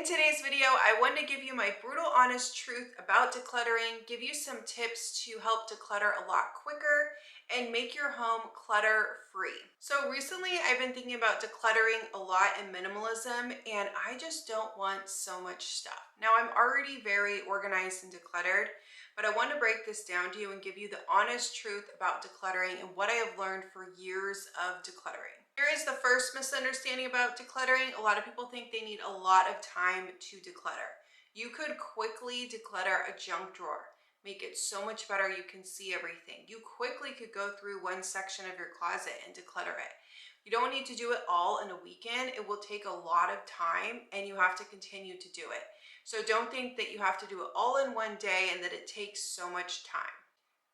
today's video, I wanted to give you my brutal honest truth about decluttering, give you some tips to help declutter a lot quicker and make your home clutter free. So recently I've been thinking about decluttering a lot in minimalism, and I just don't want so much stuff. Now I'm already very organized and decluttered, but I want to break this down to you and give you the honest truth about decluttering and what I have learned for years of decluttering. Here is the first misunderstanding about decluttering. A lot of people think they need a lot of time to declutter. You could quickly declutter a junk drawer, make it so much better you can see everything. You quickly could go through one section of your closet and declutter it. You don't need to do it all in a weekend. It will take a lot of time and you have to continue to do it. So don't think that you have to do it all in one day and that it takes so much time.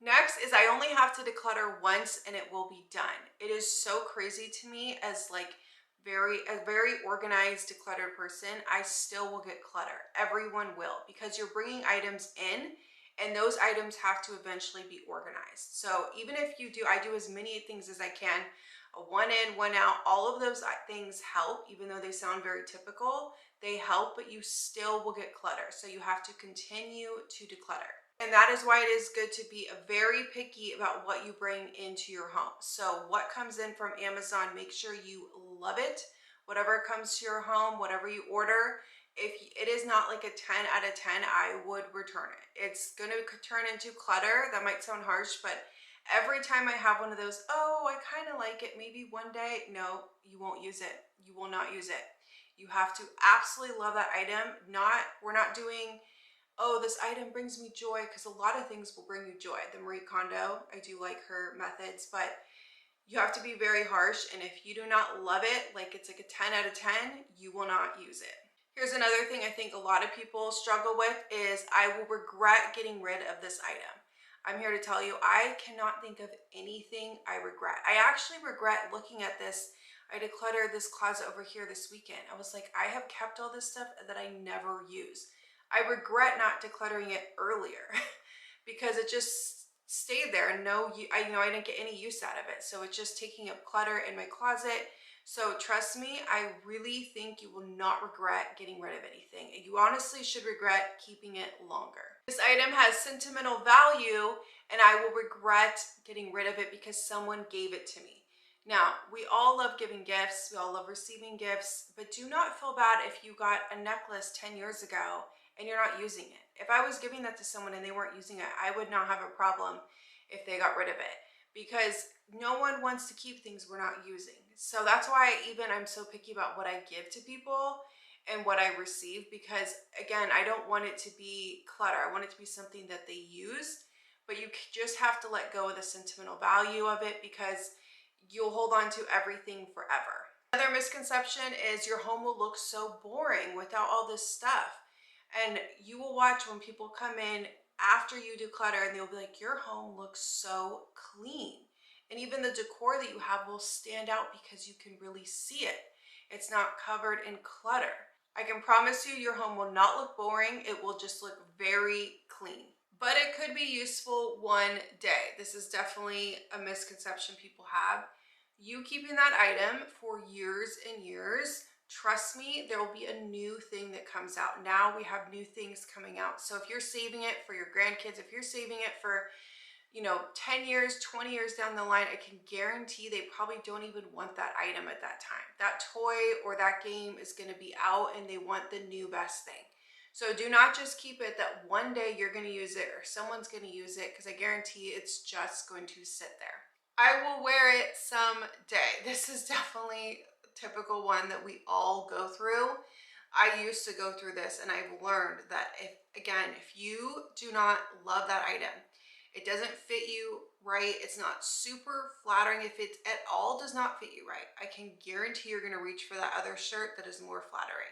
Next is I only have to declutter once and it will be done. It is so crazy to me as a very organized decluttered person. I still will get clutter. Everyone will, because you're bringing items in and those items have to eventually be organized. So even if you do, I do as many things as I can, a one in, one out, all of those things help, even though they sound very typical, they help, but you still will get clutter. So you have to continue to declutter. And that is why it is good to be very picky about what you bring into your home. So what comes in from Amazon, make sure you love it. Whatever comes to your home, whatever you order, if it is not like a 10 out of 10, I would return it. It's going to turn into clutter. That might sound harsh, but every time I have one of those, oh, I kind of like it, maybe one day, no, you won't use it. You will not use it. You have to absolutely love that item. We're not doing, oh, this item brings me joy, because a lot of things will bring you joy. The Marie Kondo, I do like her methods, but you have to be very harsh. And if you do not love it, like it's like a 10 out of 10, you will not use it. Here's another thing I think a lot of people struggle with is I will regret getting rid of this item. I'm here to tell you, I cannot think of anything I regret. I actually regret looking at this. I decluttered this closet over here this weekend. I was like, I have kept all this stuff that I never use. I regret not decluttering it earlier because it just stayed there and I didn't get any use out of it. So it's just taking up clutter in my closet. So trust me, I really think you will not regret getting rid of anything. You honestly should regret keeping it longer. This item has sentimental value and I will regret getting rid of it because someone gave it to me. Now, we all love giving gifts. We all love receiving gifts, but do not feel bad if you got a necklace 10 years ago and you're not using it. If I was giving that to someone and they weren't using it, I would not have a problem if they got rid of it, because no one wants to keep things we're not using. So that's why I'm so picky about what I give to people and what I receive, because again, I don't want it to be clutter. I want it to be something that they use, but you just have to let go of the sentimental value of it because you'll hold on to everything forever. Another misconception is your home will look so boring without all this stuff. And you will watch when people come in after you declutter and they'll be like, your home looks so clean. And even the decor that you have will stand out because you can really see it. It's not covered in clutter. I can promise you your home will not look boring. It will just look very clean. But it could be useful one day. This is definitely a misconception people have. You keeping that item for years and years, trust me, there will be a new thing that comes out. Now we have new things coming out. So if you're saving it for your grandkids, if you're saving it for 10 years, 20 years down the line, I can guarantee they probably don't even want that item at that time. That toy or that game is going to be out and they want the new best thing. So do not just keep it that one day you're going to use it or someone's going to use it, because I guarantee it's just going to sit there. I will wear it someday. This is definitely a typical one that we all go through. I used to go through this and I've learned that if you do not love that item, it doesn't fit you right, it's not super flattering, if it at all does not fit you right, I can guarantee you're going to reach for that other shirt that is more flattering.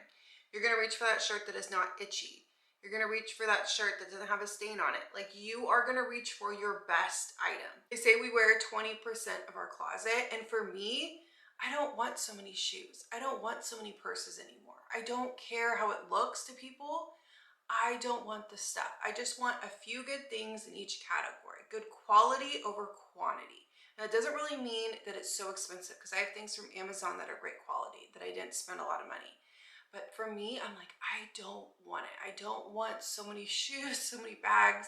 You're going to reach for that shirt that is not itchy. You're going to reach for that shirt that doesn't have a stain on it. Like, you are going to reach for your best item. They say we wear 20% of our closet. And for me, I don't want so many shoes. I don't want so many purses anymore. I don't care how it looks to people. I don't want the stuff. I just want a few good things in each category. Good quality over quantity. Now, it doesn't really mean that it's so expensive, because I have things from Amazon that are great quality that I didn't spend a lot of money. But for me, I'm like, I don't want it. I don't want so many shoes, so many bags,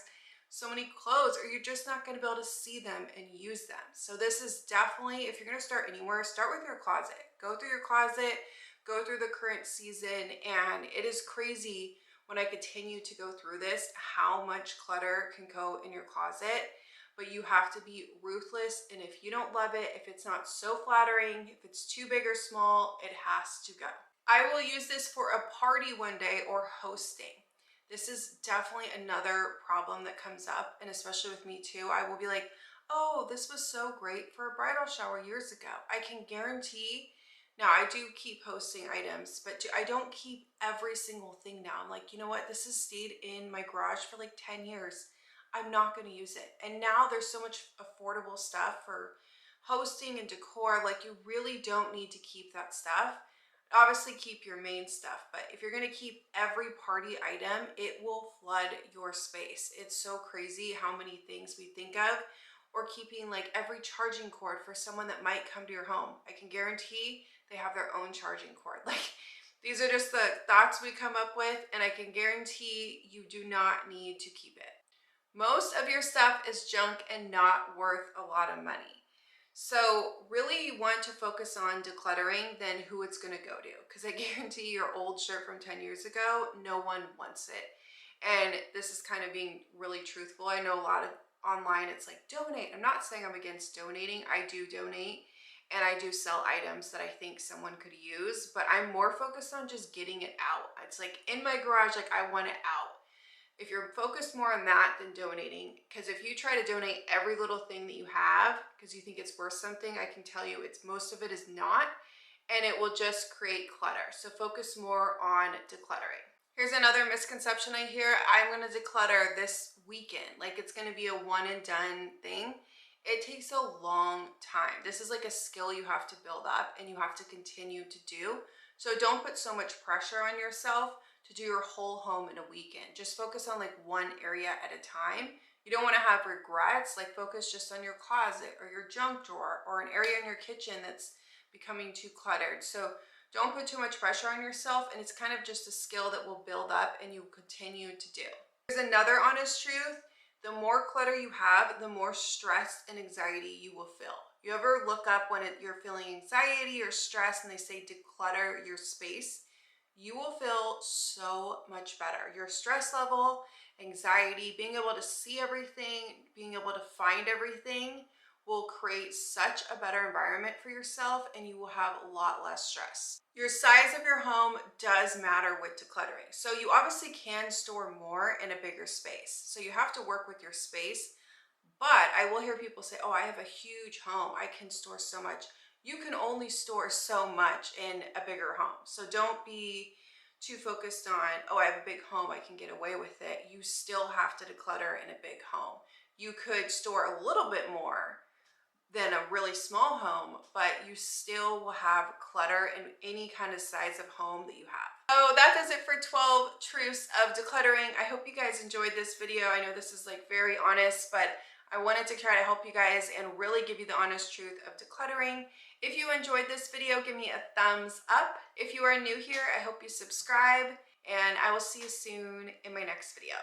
so many clothes, or you're just not going to be able to see them and use them. So this is definitely, if you're going to start anywhere, start with your closet. Go through your closet, go through the current season, and it is crazy when I continue to go through this, how much clutter can go in your closet. But you have to be ruthless, and if you don't love it, if it's not so flattering, if it's too big or small, it has to go. I will use this for a party one day or hosting. This is definitely another problem that comes up, and especially with me too. I will be like, oh, this was so great for a bridal shower years ago. I can guarantee, now I do keep hosting items, but I don't keep every single thing now. I'm like, you know what? This has stayed in my garage for like 10 years. I'm not going to use it. And now there's so much affordable stuff for hosting and decor. Like, you really don't need to keep that stuff. Obviously keep your main stuff, but if you're going to keep every party item, it will flood your space. It's so crazy how many things we think of, or keeping like every charging cord for someone that might come to your home. I can guarantee they have their own charging cord. Like, these are just the thoughts we come up with, and I can guarantee you do not need to keep it. Most of your stuff is junk and not worth a lot of money. So really you want to focus on decluttering than who it's going to go to, because I guarantee your old shirt from 10 years ago, no one wants it. And this is kind of being really truthful. I know a lot of online it's like donate. I'm not saying I'm against donating. I do donate, and I do sell items that I think someone could use, but I'm more focused on just getting it out. It's like in my garage, like I want it out. If you're focused more on that than donating, because if you try to donate every little thing that you have because you think it's worth something, I can tell you it's most of it is not, and it will just create clutter. So focus more on decluttering. Here's another misconception I hear: I'm going to declutter this weekend, like it's going to be a one and done thing. It takes a long time. This is like a skill you have to build up and you have to continue to do. So don't put so much pressure on yourself to do your whole home in a weekend. Just focus on like one area at a time. You don't want to have regrets. Like, focus just on your closet or your junk drawer or an area in your kitchen that's becoming too cluttered. So don't put too much pressure on yourself, and it's kind of just a skill that will build up and you continue to do. Here's another honest truth: the more clutter you have, the more stress and anxiety you will feel. You ever look up when you're feeling anxiety or stress and they say declutter your space? You will feel so much better. Your stress level, anxiety, being able to see everything, being able to find everything will create such a better environment for yourself, and you will have a lot less stress. Your size of your home does matter with decluttering. So you obviously can store more in a bigger space. So you have to work with your space, but I will hear people say, oh, I have a huge home, I can store so much. You can only store so much in a bigger home. So don't be too focused on, oh, I have a big home, I can get away with it. You still have to declutter in a big home. You could store a little bit more than a really small home, but you still will have clutter in any kind of size of home that you have. So that does it for 12 truths of decluttering. I hope you guys enjoyed this video. I know this is like very honest, but I wanted to try to help you guys and really give you the honest truth of decluttering. If you enjoyed this video, give me a thumbs up. If you are new here, I hope you subscribe, and I will see you soon in my next video.